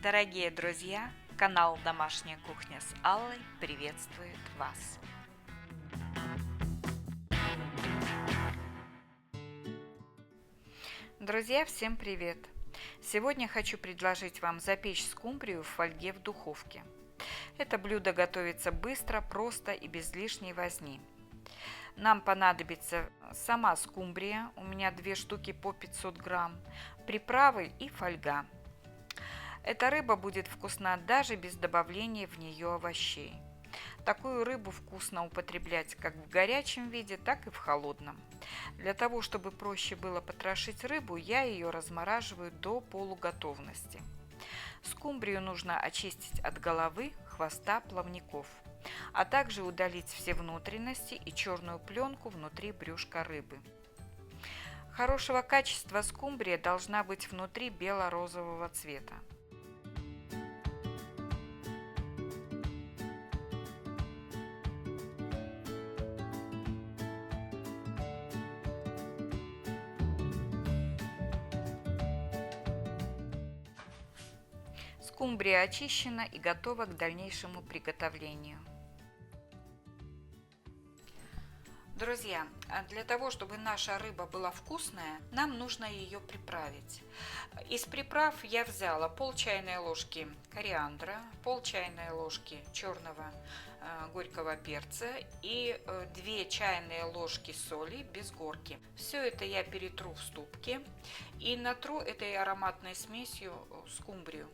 Дорогие друзья, канал «Домашняя кухня» с Аллой приветствует вас. Друзья, всем привет! Сегодня хочу предложить вам запечь скумбрию в фольге в духовке. Это блюдо готовится быстро, просто и без лишней возни. Нам понадобится сама скумбрия, у меня 2 штуки по 500 грамм, приправы и фольга. Эта рыба будет вкусна даже без добавления в нее овощей. Такую рыбу вкусно употреблять как в горячем виде, так и в холодном. Для того, чтобы проще было потрошить рыбу, я ее размораживаю до полуготовности. Скумбрию нужно очистить от головы, хвоста, плавников, а также удалить все внутренности и черную пленку внутри брюшка рыбы. Хорошего качества скумбрия должна быть внутри бело-розового цвета. Скумбрия очищена и готова к дальнейшему приготовлению. Друзья, для того, чтобы наша рыба была вкусная, нам нужно ее приправить. Из приправ я взяла пол чайной ложки кориандра, пол чайной ложки черного горького перца и 2 чайные ложки соли без горки. Все это я перетру в ступке и натру этой ароматной смесью скумбрию.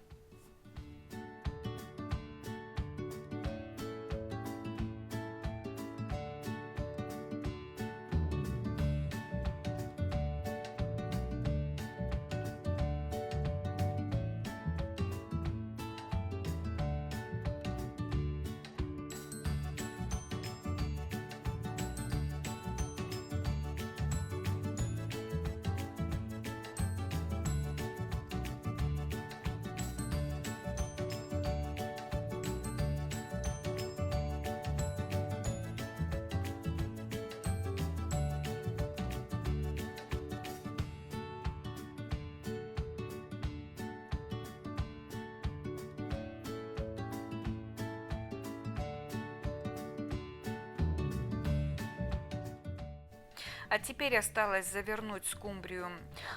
А теперь осталось завернуть скумбрию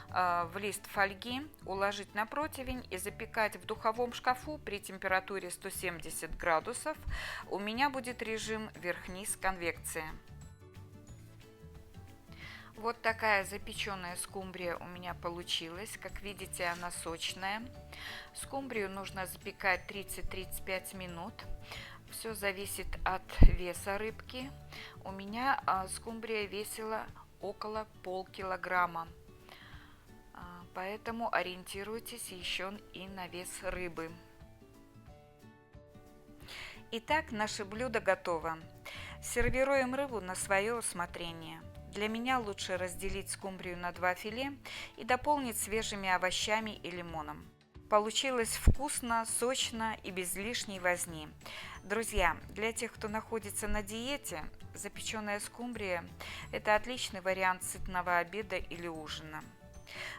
в лист фольги, уложить на противень и запекать в духовом шкафу при температуре 170 градусов. У меня будет режим верх-низ конвекция. Вот такая запеченная скумбрия у меня получилась. Как видите, она сочная. Скумбрию нужно запекать 30-35 минут. Все зависит от веса рыбки. У меня скумбрия весила около полкилограмма. Поэтому ориентируйтесь еще и на вес рыбы. Итак, наше блюдо готово. Сервируем рыбу на свое усмотрение. Для меня лучше разделить скумбрию на 2 филе и дополнить свежими овощами и лимоном. Получилось вкусно, сочно и без лишней возни. Друзья, для тех, кто находится на диете, запеченная скумбрия – это отличный вариант сытного обеда или ужина.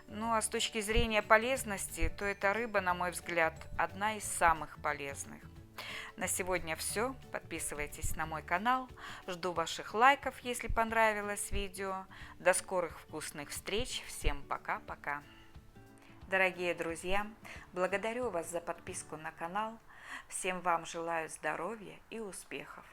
Ну а с точки зрения полезности, то эта рыба, на мой взгляд, одна из самых полезных. На сегодня все. Подписывайтесь на мой канал. Жду ваших лайков, если понравилось видео. До скорых вкусных встреч. Всем пока-пока. Дорогие друзья, благодарю вас за подписку на канал. Всем вам желаю здоровья и успехов.